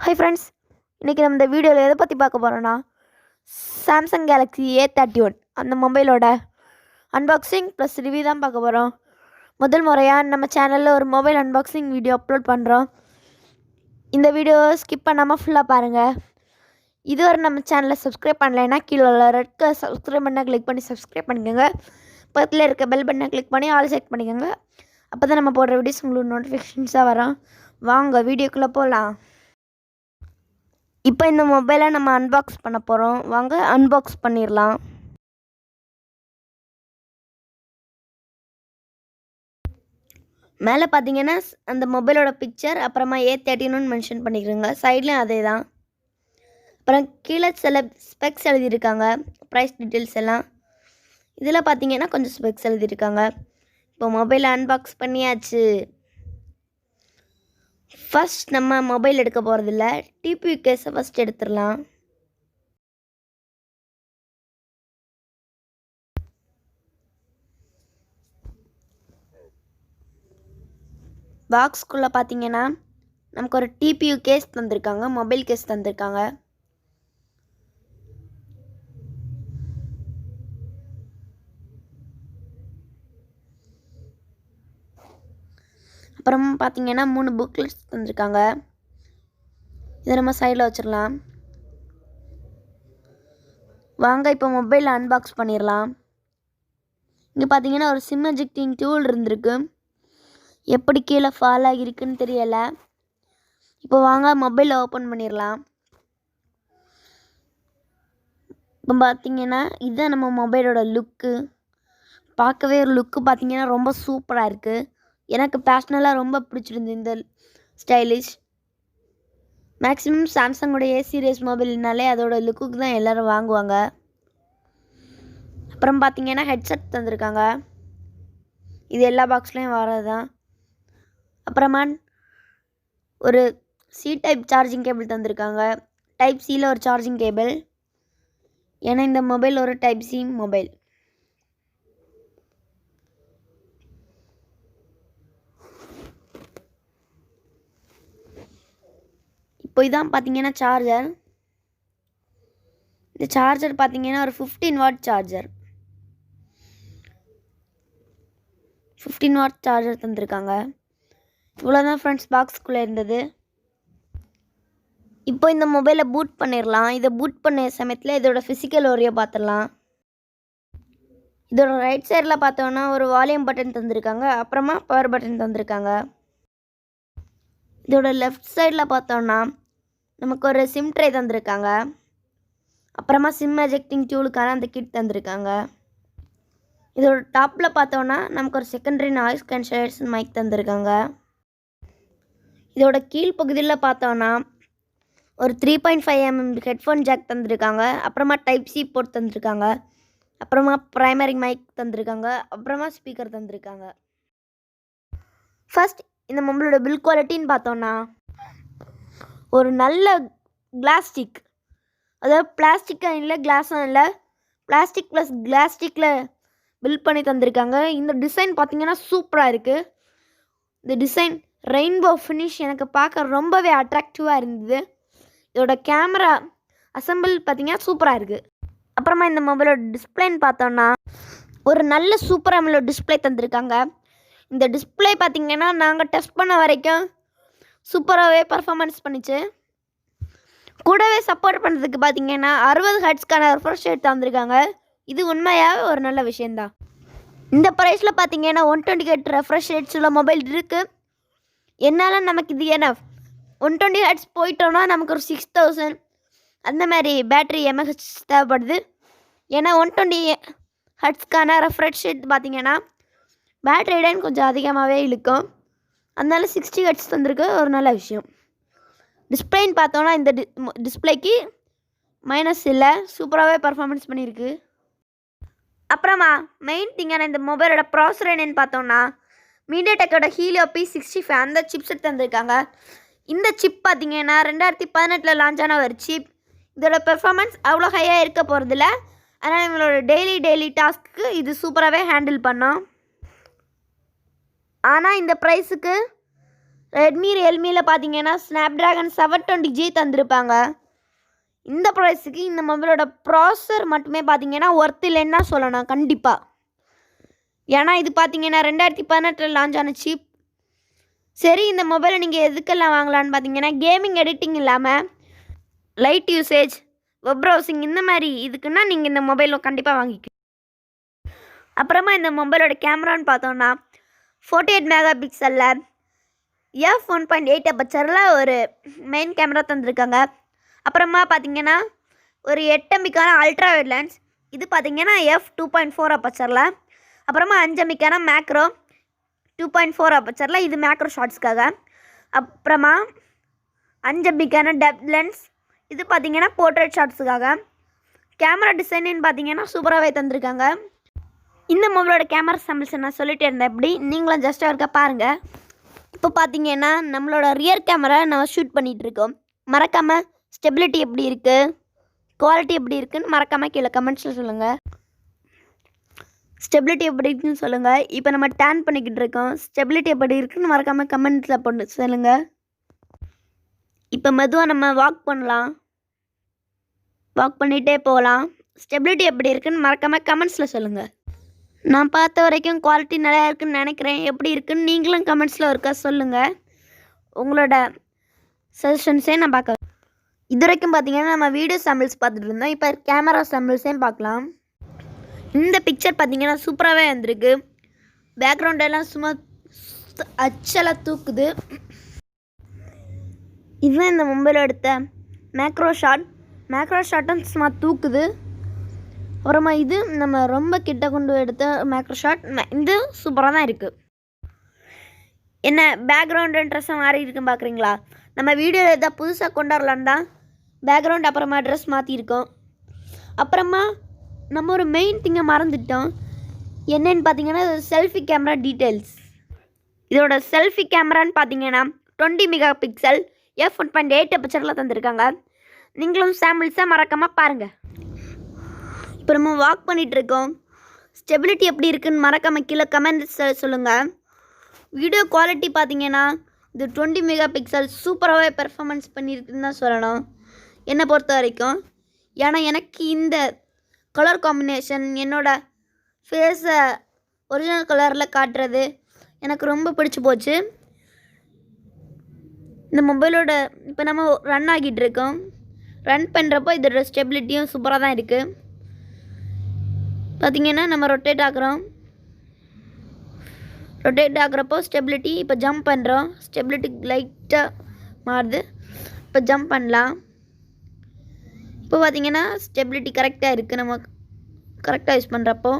Hi friends, இன்றைக்கி நம்ம இந்த வீடியோவில் எதை பற்றி பார்க்க போகிறோன்னா சாம்சங் கேலக்ஸி A31 அந்த மொபைலோட அன்பாக்சிங் ப்ளஸ் ரிவ்யூ தான் பார்க்க போகிறோம். முதல் முறையாக நம்ம சேனலில் ஒரு மொபைல் அன்பாக்சிங் வீடியோ அப்லோட் பண்ணுறோம். இந்த வீடியோ ஸ்கிப் பண்ணாமல் ஃபுல்லாக பாருங்கள். இதுவரை நம்ம சேனலை சப்ஸ்கிரைப் பண்ணலைன்னா கீழே உள்ள ரெட் கலர் சப்ஸ்கிரைப் பண்ண கிளிக் பண்ணி சப்ஸ்கிரைப் பண்ணிக்கோங்க. பக்கத்தில் இருக்க பெல் பட்டனை கிளிக் பண்ணி ஆல் செட் பண்ணிக்கோங்க. அப்போ தான் நம்ம போடுற வீடியோஸ் உங்களுக்கு நோட்டிஃபிகேஷன்ஸாக வரும். வாங்க வீடியோக்குள்ளே போகலாம். இப்போ இந்த மொபைலை நம்ம அன்பாக்ஸ் பண்ண போகிறோம். வாங்க அன்பாக்ஸ் பண்ணிடலாம். மேலே பார்த்தீங்கன்னா அந்த மொபைலோட பிக்சர், அப்புறமா A31 மென்ஷன் பண்ணிக்கிறோங்க. சைட்லேயும் அதே தான். அப்புறம் கீழே சில ஸ்பெக்ஸ் எழுதியிருக்காங்க, ப்ரைஸ் டீட்டெயில்ஸ் எல்லாம். இதில் பார்த்தீங்கன்னா கொஞ்சம் ஸ்பெக்ஸ் எழுதியிருக்காங்க. இப்போ மொபைலை அன்பாக்ஸ் பண்ணியாச்சு. ஃபஸ்ட் நம்ம மொபைல் எடுக்க போகிறதில்ல, டிபியூ கேஸை ஃபஸ்ட் எடுத்துடலாம். பாக்ஸ்குள்ளே பார்த்தீங்கன்னா நமக்கு ஒரு டிபியூ கேஸ் தந்திருக்காங்க, மொபைல் கேஸ் தந்திருக்காங்க. அப்புறம் பார்த்தீங்கன்னா 3 புக்லெட்ஸ் தந்திருக்காங்க. இதை நம்ம சைடில் வச்சிடலாம். வாங்க இப்போ மொபைலில் அன்பாக்ஸ் பண்ணிடலாம். இங்கே பார்த்தீங்கன்னா ஒரு சிம் எஜெக்டிங் டூல் இருந்திருக்கு. எப்படி கீழே ஃபால் ஆகியிருக்குன்னு தெரியலை. இப்போ வாங்க மொபைலை ஓப்பன் பண்ணிடலாம். இப்போ பார்த்தீங்கன்னா இதுதான் நம்ம மொபைலோட லுக்கு. பார்க்கவே ஒரு லுக்கு பார்த்தீங்கன்னா ரொம்ப சூப்பராக இருக்குது. எனக்கு பர்சனலாக ரொம்ப பிடிச்சிருந்து இந்த ஸ்டைலிஷ். மேக்ஸிமம் சாம்சங்கோட A சீரிஸ் மொபைல்னாலே அதோட லுக்குக்கு தான் எல்லோரும் வாங்குவாங்க. அப்புறம் பார்த்தீங்கன்னா ஹெட்செட் தந்திருக்காங்க. இது எல்லா பாக்ஸ்லேயும் வரது தான். அப்புறமா ஒரு C டைப் சார்ஜிங் கேபிள் தந்திருக்காங்க. டைப் சியில் ஒரு சார்ஜிங் கேபிள். ஏன்னா இந்த மொபைல் ஒரு டைப் சி மொபைல். இப்போ இதான் பார்த்தீங்கன்னா சார்ஜர். இந்த சார்ஜர் பார்த்தீங்கன்னா ஒரு 15 வாட் சார்ஜர். 15 வாட் சார்ஜர் தந்திருக்காங்க. இவ்வளோதான் ஃப்ரெண்ட்ஸ் பாக்ஸ்குள்ளே இருந்தது. இப்போ இந்த மொபைலை பூட் பண்ணிடலாம். இதை பூட் பண்ண சமயத்தில் இதோட ஃபிசிக்கல் ஓரியை பார்த்துடலாம். இதோட ரைட் சைடில் பார்த்தோன்னா ஒரு வால்யூம் பட்டன் தந்திருக்காங்க, அப்புறமா பவர் பட்டன் தந்திருக்காங்க. இதோட லெஃப்ட் சைடில் பார்த்தோன்னா நமக்கு ஒரு சிம் ட்ரே தந்திருக்காங்க. அப்புறமா சிம் எஜெக்டிங் டூலுக்கான அந்த கிட் தந்திருக்காங்க. இதோட டாப்பில் பார்த்தோன்னா நமக்கு ஒரு செகண்டரி நாய்ஸ் கேன்சலேஷன் மைக் தந்திருக்காங்க. இதோட கீழ்ப்பகுதியில் பார்த்தோன்னா ஒரு 3.5 mm ஹெட்ஃபோன் ஜாக் தந்திருக்காங்க. அப்புறமா டைப் சி போர்ட் தந்திருக்காங்க. அப்புறமா ப்ரைமரி மைக் தந்திருக்காங்க. அப்புறமா ஸ்பீக்கர் தந்திருக்காங்க. ஃபர்ஸ்ட் இந்த மொபைலோட பில் குவாலிட்டின்னு பார்த்தோன்னா ஒரு நல்ல கிளாஸ்டிக், அதாவது பிளாஸ்டிக்காக இல்லை கிளாஸும் இல்லை, பிளாஸ்டிக் ப்ளஸ் கிளாஸ்டிக்கில் பில்ட் பண்ணி தந்திருக்காங்க. இந்த டிசைன் பார்த்திங்கன்னா சூப்பராக இருக்குது. இந்த டிசைன் ரெயின்போ ஃபினிஷ் எனக்கு பார்க்க ரொம்பவே அட்ராக்டிவாக இருந்தது. இதோட கேமரா அசம்பிள் பார்த்திங்கன்னா சூப்பராக இருக்குது. அப்புறமா இந்த மொபைலோட டிஸ்பிளேன்னு பார்த்தோன்னா ஒரு நல்ல சூப்பர் AMOLED டிஸ்பிளே தந்திருக்காங்க. இந்த டிஸ்பிளே பார்த்திங்கன்னா நாங்கள் டெஸ்ட் பண்ண வரைக்கும் சூப்பராகவே பர்ஃபார்மன்ஸ் பண்ணிச்சு. கூடவே சப்போர்ட் பண்ணுறதுக்கு பார்த்திங்கன்னா 60 ஹெர்ட்ஸ்க்கான ரெஃப்ரெஷ் ரேட் தந்திருக்காங்க. இது உண்மையாகவே ஒரு நல்ல விஷயந்தான். இந்த ப்ரைஸில் பார்த்திங்கன்னா 128 ரெஃப்ரெஷ் ரேட்ஸ் உள்ள மொபைல் இருக்குது. என்னால் நமக்கு இது என்ன 120 ஹெர்ட்ஸ் போயிட்டோன்னா நமக்கு ஒரு 6000 அந்த மாதிரி பேட்ரி mAh தேவைப்படுது. ஏன்னா 120 ஹெர்ட்ஸ்க்கான ரெஃப்ரெஷ் ரேட் பார்த்திங்கன்னா பேட்ரி டைம் கொஞ்சம் அதிகமாகவே இழுக்கும். அதனால 60 ஹெர்ட்ஸ் தந்திருக்கு, ஒரு நல்ல விஷயம். டிஸ்பிளேன்னு பார்த்தோன்னா இந்த டிஸ்பிளேக்கு மைனஸ் இல்லை, சூப்பராகவே பர்ஃபார்மன்ஸ் பண்ணியிருக்கு. அப்புறமா மெயின் திங்கான இந்த மொபைலோட ப்ராசஸர் என்னென்னு பார்த்தோன்னா மீடியாடெக்கோட ஹீலியோ P65 அந்த சிப்செட் தந்திருக்காங்க. இந்த சிப் பார்த்திங்கன்னா 2018 லான்ச் ஆன ஒரு சிப். இதோட பெர்ஃபார்மன்ஸ் அவ்வளோ ஹையாக இருக்க போகிறதில்ல. அதனால் இவங்களோட டெய்லி டாஸ்க்கு இது சூப்பராகவே ஹேண்டில் பண்ணோம். ஆனால் இந்த ப்ரைஸுக்கு ரெட்மி ரியல்மியில் பார்த்தீங்கன்னா ஸ்னாப்ட்ராகன் 720G தந்திருப்பாங்க. இந்த ப்ரைஸுக்கு இந்த மொபைலோட ப்ராசஸர் மட்டுமே பார்த்தீங்கன்னா ஒர்த் இல்லைன்னு தான் சொல்லணும் கண்டிப்பாக. ஏன்னா இது பார்த்தீங்கன்னா 2018 லான்ச் ஆன சீப். சரி, இந்த மொபைலை நீங்கள் எதுக்கெல்லாம் வாங்கலான்னு பார்த்தீங்கன்னா கேமிங் எடிட்டிங் இல்லாமல் லைட் யூசேஜ், வெப் ப்ரௌசிங் இந்த மாதிரி இதுக்குன்னா நீங்கள் இந்த மொபைலை கண்டிப்பாக வாங்கிக்கலாம். அப்புறமா இந்த மொபைலோட கேமரான்னு பார்த்தோன்னா 48 மெகா பிக்சலில் f1.8 அப்பச்சரில் ஒரு மெயின் கேமரா தந்திருக்காங்க. அப்புறமா பார்த்தீங்கன்னா ஒரு 8 MBக்கான அல்ட்ரா வைட் லென்ஸ், இது பார்த்தீங்கன்னா f2.4 அப்பச்சரில். அப்புறமா 5 MBக்கான மேக்ரோ 2.4 அப்பச்சரில், இது மேக்ரோ ஷாட்ஸ்க்காக. அப்புறமா 5 MBக்கான டெப்த் லென்ஸ், இது பார்த்தீங்கன்னா போர்ட்ரேட் ஷாட்ஸுக்காக. கேமரா டிசைன்னு பார்த்தீங்கன்னா சூப்பராகவே தந்திருக்காங்க. இந்த மொபைலோட கேமரா சாம்பிள்ஸ் நான் சொல்லிகிட்டே இருந்தேன், எப்படி நீங்களும் ஜஸ்ட்டாக இருக்க பாருங்கள். இப்போ பார்த்தீங்கன்னா நம்மளோட ரியர் கேமரா நம்ம ஷூட் பண்ணிகிட்ருக்கோம். மறக்காமல் ஸ்டெபிலிட்டி எப்படி இருக்குது, குவாலிட்டி எப்படி இருக்குதுன்னு மறக்காமல் கீழே கமெண்ட்ஸில் சொல்லுங்கள். ஸ்டெபிலிட்டி எப்படி இருக்குன்னு சொல்லுங்கள். இப்போ நம்ம டேன் பண்ணிக்கிட்டு இருக்கோம். ஸ்டெபிலிட்டி எப்படி இருக்குதுன்னு மறக்காமல் கமெண்ட்ஸில் போட்டு சொல்லுங்கள். இப்போ மெதுவாக நம்ம வாக் பண்ணலாம், வாக் பண்ணிகிட்டே போகலாம். ஸ்டெபிலிட்டி எப்படி இருக்குதுன்னு மறக்காமல் கமெண்ட்ஸில் சொல்லுங்கள். நான் பார்த்த வரைக்கும் குவாலிட்டி நல்லா இருக்குதுன்னு நினைக்கிறேன். எப்படி இருக்குதுன்னு நீங்களும் கமெண்ட்ஸில் இருக்கா சொல்லுங்கள். உங்களோட சஜஷன்ஸே நான் பார்க்க. இது வரைக்கும் பார்த்தீங்கன்னா நம்ம வீடியோ சாம்பிள்ஸ் பார்த்துட்டு இருந்தோம். இப்போ கேமரா சாம்பிள்ஸையும் பார்க்கலாம். இந்த பிக்சர் பார்த்தீங்கன்னா சூப்பராகவே வந்திருக்கு. பேக்ரவுண்டெல்லாம் சும்மா அச்சலாக தூக்குது. இதுதான் இந்த மொபைலில் எடுத்த மேக்ரோ ஷாட்டும் சும்மா தூக்குது. அப்புறமா இது நம்ம ரொம்ப கிட்ட கொண்டு எடுத்த மேக்ரோ ஷாட், இது சூப்பராக தான் இருக்குது. என்ன பேக்ரவுண்டு ட்ரெஸ்ஸை மாறி இருக்குன்னு பார்க்குறீங்களா? நம்ம வீடியோவில் எதாவது புதுசாக கொண்டாடலான்னு தான் பேக்ரவுண்ட் அப்புறமா ட்ரெஸ் மாற்றிருக்கோம். அப்புறமா நம்ம ஒரு மெயின் திங்கை மறந்துட்டோம். என்னென்னு பார்த்தீங்கன்னா செல்ஃபி கேமரா டீட்டெயில்ஸ். இதோட செல்ஃபி கேமரான்னு பார்த்தீங்கன்னா 20 மெகா பிக்சல் f1.8 அப்பச்சரில் தந்திருக்காங்க. நீங்களும் சாம்பிள்ஸை மறக்காமல் பாருங்கள். இப்போ நம்ம வாக் பண்ணிகிட்ருக்கோம். ஸ்டெபிலிட்டி எப்படி இருக்குதுன்னு மறக்காமல் கீழே கமெண்ட்ஸ் சொல்லுங்கள். வீடியோ குவாலிட்டி பார்த்தீங்கன்னா இது 20 மெகா பிக்சல் சூப்பராகவே பெர்ஃபார்மன்ஸ் பண்ணியிருக்குன்னு தான் சொல்லணும் என்னை பொறுத்த வரைக்கும். ஏன்னா எனக்கு இந்த கலர் காம்பினேஷன் என்னோடய ஃபேஸை ஒரிஜினல் கலரில் காட்டுறது எனக்கு ரொம்ப பிடிச்சி போச்சு. இந்த மொபைலோட இப்போ நம்ம ரன் ஆகிட்டு இருக்கோம். ரன் பண்ணுறப்போ இதோட ஸ்டெபிலிட்டியும் சூப்பராக தான் இருக்குது. பார்த்திங்கன்னா நம்ம ரொட்டேட் ஆகுறப்போ ஸ்டெபிலிட்டி, இப்போ ஜம்ப் பண்ணுறோம், ஸ்டெபிலிட்டி லைட்டாக மாறுது. இப்போ ஜம்ப் பண்ணலாம். இப்போ பார்த்திங்கன்னா ஸ்டெபிலிட்டி கரெக்டாக இருக்குது நம்ம கரெக்டாக யூஸ் பண்ணுறப்போ.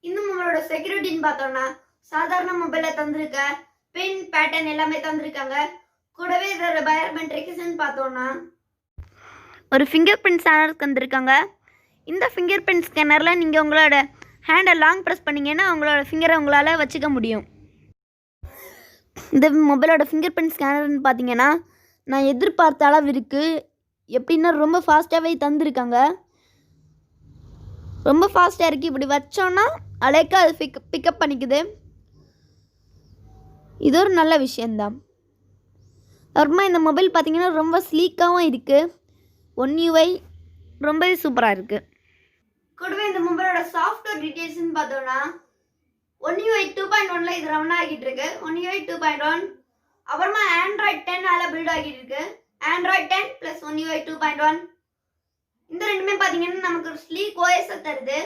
இந்த மொபைலோட செக்யூரிட்டின்னு பார்த்தோன்னா சாதாரண மொபைலில் தந்திருக்க பின் பேட்டர்ன் எல்லாமே தந்திருக்காங்க. கூடவே இதோட பயோமெட்ரிக்ஸ்ன்னு பார்த்தோன்னா ஒரு ஃபிங்கர் பிரிண்ட் ஸ்கேனர் தந்திருக்காங்க. இந்த ஃபிங்கர் பிரிண்ட் ஸ்கேனரில் நீங்கள் உங்களோட ஹேண்டை லாங் ப்ரெஸ் பண்ணிங்கன்னா உங்களோட ஃபிங்கரை உங்களால் வச்சுக்க முடியும். இந்த மொபைலோட ஃபிங்கர் பிரிண்ட் ஸ்கேனர்னு பார்த்தீங்கன்னா நான் எதிர்பார்த்த அளவு இருக்குது. எப்படின்னா ரொம்ப ஃபாஸ்ட்டாகவே தந்திருக்காங்க. ரொம்ப ஃபாஸ்ட்டாக இருக்குது. இப்படி வச்சோன்னா அலைக்காக அது பிக்கப் பண்ணிக்குது. இது ஒரு நல்ல விஷயந்தான். அப்புறமா இந்த மொபைல் பார்த்திங்கன்னா ரொம்ப ஸ்லீக்காகவும் இருக்குது. ஒன் UI ரொம்பவே சூப்பராக இருக்குது. கூடவே இந்த மொபைலோட சாஃப்ட்வேர் டீட்டெயில்ஸ்னு பார்த்தோன்னா ஒன் UI 2.1 இது ரன் ஆகிட்டு இருக்கு. ஒன் UI 2.1 அப்புறமா Android 10 பில்ட் ஆகிட்டு இருக்கு. Android 10 + ஒன் UI 2.1 இந்த ரெண்டுமே பார்த்தீங்கன்னா நமக்கு ஒரு ஸ்லீக் OS தருது.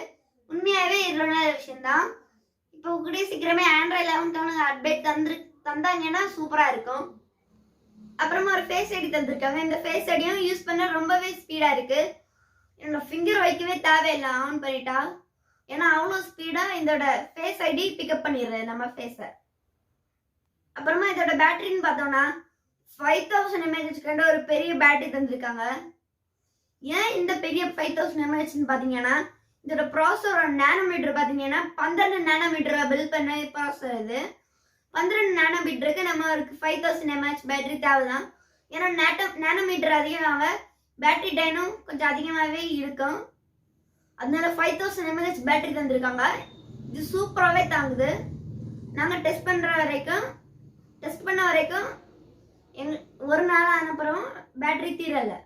உண்மையாகவே இது நல்ல விஷயம்தான். இப்போ கூடிய சீக்கிரமே Android 11 அப்டேட் தந்தாங்கன்னா சூப்பராக இருக்கும். அப்புறமா ஒரு ஃபேஸ் ஐடி தந்திருக்காங்க. இந்த ஃபேஸ் ஐடியும் யூஸ் பண்ண ரொம்பவே ஸ்பீடாக இருக்குது. என்னோட ஃபிங்கர் வைக்கவே தேவையில்லை ஆன் பண்ணிட்டா. ஏன்னா அவ்வளோ ஸ்பீடாக இதோட ஃபேஸ் ஐடி பிக்கப் பண்ணிடுறது நம்ம ஃபேஸை. அப்புறமா இதோட பேட்டரின்னு பார்த்தோன்னா 5000 mAh ஒரு பெரிய பேட்டரி தந்திருக்காங்க. ஏன் இந்த பெரிய 5000 mAhன்னு பார்த்தீங்கன்னா இதோட ப்ராசஸரோட நேனோமீட்டர் பார்த்தீங்கன்னா 12 நேனோமீட்டரை பில்ட் பண்ண ப்ராசஸர் இது. 12 நேனோமீட்டருக்கு நம்ம ஒரு 5000 mAh பேட்டரி தேவைதான். ஏன்னா நேனோமீட்டர் அதிகமாக பேட்டரி டைனும் கொஞ்சம் அதிகமாகவே இருக்கும். அதனால 5000 mAh பேட்டரி தந்திருக்காங்க. இது சூப்பராகவே தாங்குது. நாங்கள் டெஸ்ட் பண்ண வரைக்கும் ஒரு நாள் அனுப்புகிறோம் பேட்டரி தீரலை.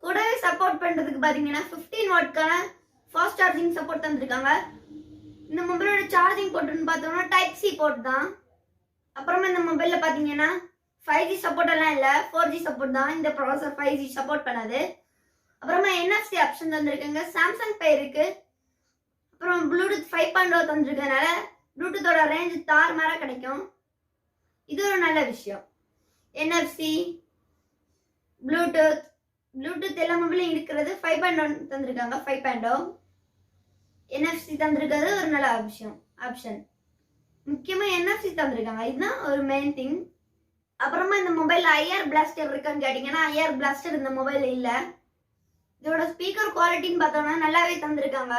கூடவே சப்போர்ட் பண்ணுறதுக்கு பார்த்தீங்கன்னா 15 வாட்க்கான ஃபாஸ்ட் சார்ஜிங் சப்போர்ட் தந்துருக்காங்க. இந்த மொபைலோட சார்ஜிங் போர்ட்டுன்னு பார்த்தோம்னா டைப் சி போர்ட் தான். அப்புறமா இந்த மொபைலில் பார்த்தீங்கன்னா 5G சப்போர்ட் எல்லாம் இல்லை, 4G சப்போர்ட் தான். இந்த ப்ராசஸர் 5G சப்போர்ட் பண்ணாது. அப்புறமா NFC ஆப்ஷன் தந்துருக்காங்க, சாம்சங் பே இருக்கு. அப்புறம் ப்ளூடூத் 5.0 தந்துருக்கனால ப்ளூடூத்தோட ரேஞ்ச் தாறுமாறாக கிடைக்கும். இது ஒரு நல்ல விஷயம். NFC ப்ளூடூத் எல்லா மொபைலும் இருக்கிறது 5.1 தந்திருக்காங்க. 5.0 NFC தந்திருக்கிறது ஒரு நல்ல ஆப்ஷன். முக்கியமா NFC தந்திருக்காங்க, இதுதான் ஒரு மெயின் திங். அப்புறமா இந்த மொபைல் IR பிளாஸ்டர் இருக்கான்னு கேட்டீங்கன்னா IR பிளாஸ்டர் இந்த மொபைல் இல்ல. இதோட ஸ்பீக்கர் குவாலிட்டின்னு பார்த்தோம்னா நல்லாவே தந்திருக்காங்க.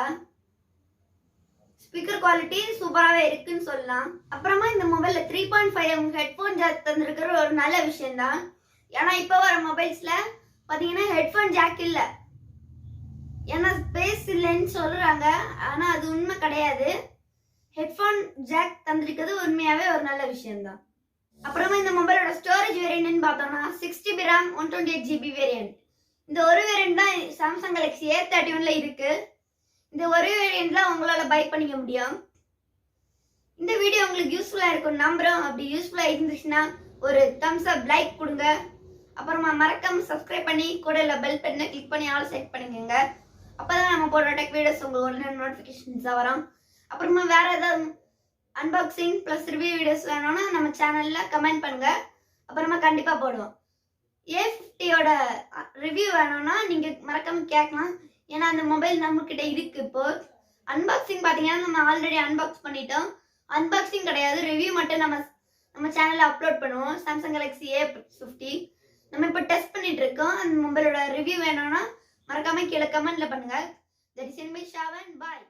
ஸ்பீக்கர் குவாலிட்டி சூப்பராகவே இருக்குன்னு சொல்லலாம். அப்புறமா இந்த மொபைல்ல 3.5mm ஹெட்ஃபோன் ஜாக் தந்திருக்கிற ஒரு நல்ல விஷயம் தான். ஏன்னா இப்போ வர மொபைல்ஸ்ல பார்த்தீங்கன்னா ஹெட்ஃபோன் ஜாக் இல்லை, ஏன்னா ஸ்பேஸ் இல்லைன்னு சொல்றாங்க. ஆனால் அது உண்மை கிடையாது. ஹெட்ஃபோன் ஜாக் தந்திருக்கிறது உண்மையாகவே ஒரு நல்ல விஷயம்தான். அப்புறமா இந்த மொபைலோட ஸ்டோரேஜ் வேரியன்ட்னு பார்த்தோம்னா 6GB RAM 128GB வேரியன்ட். இந்த ஒரு வேரியன்ட் தான் சாம்சங் கேலக்ஸி A31ல இருக்கு. இந்த ஒரு வேரியன்ட்ல உங்களால் பை பண்ணிக்க முடியும். இந்த வீடியோ உங்களுக்கு யூஸ்ஃபுல்லாக இருக்கும் நம்புறோம். அப்படி யூஸ்ஃபுல்லாக இருந்துச்சுன்னா ஒரு தம்ஸ் அப் லைக் கொடுங்க. அப்புறமா மறக்காம சப்ஸ்கிரைப் பண்ணி கூட பெல் பட்டனை கிளிக் பண்ணி ஆல் செட் பண்ணிக்கோங்க. அப்போதான் நம்ம போடுற டெக் வீடியோஸ் உங்களுக்கு உடனே நோட்டிஃபிகேஷன்ஸாக வரும். அப்புறமா வேற ஏதாவது அன்பாக்சிங் ப்ளஸ் ரிவ்யூ வீடியோஸ் வேணும்னா நம்ம சேனலில் கமெண்ட் பண்ணுங்க. அப்புறமா கண்டிப்பாக போடுவோம். A50யோட ரிவ்யூ வேணும்னா நீங்கள் மறக்காம கேட்கலாம். ஏன்னா அந்த மொபைல் நம்மக்கிட்ட இருக்கு. இப்போ அன்பாக்சிங் பார்த்தீங்கன்னா நம்ம ஆல்ரெடி அன்பாக்ஸ் பண்ணிட்டோம். அன்பாக்சிங் கிடையாது, ரிவ்யூ மட்டும் நம்ம சேனலில் அப்லோட் பண்ணுவோம். சாம்சங் கேலக்ஸி A50 நம்ம இப்போ டெஸ்ட் பண்ணிட்டு இருக்கோம். அந்த மொபைலோட ரிவ்யூ வேணும்னா மறக்காம கீழே கமெண்ட்ல பண்ணுங்க. That is me Shavan. Bye.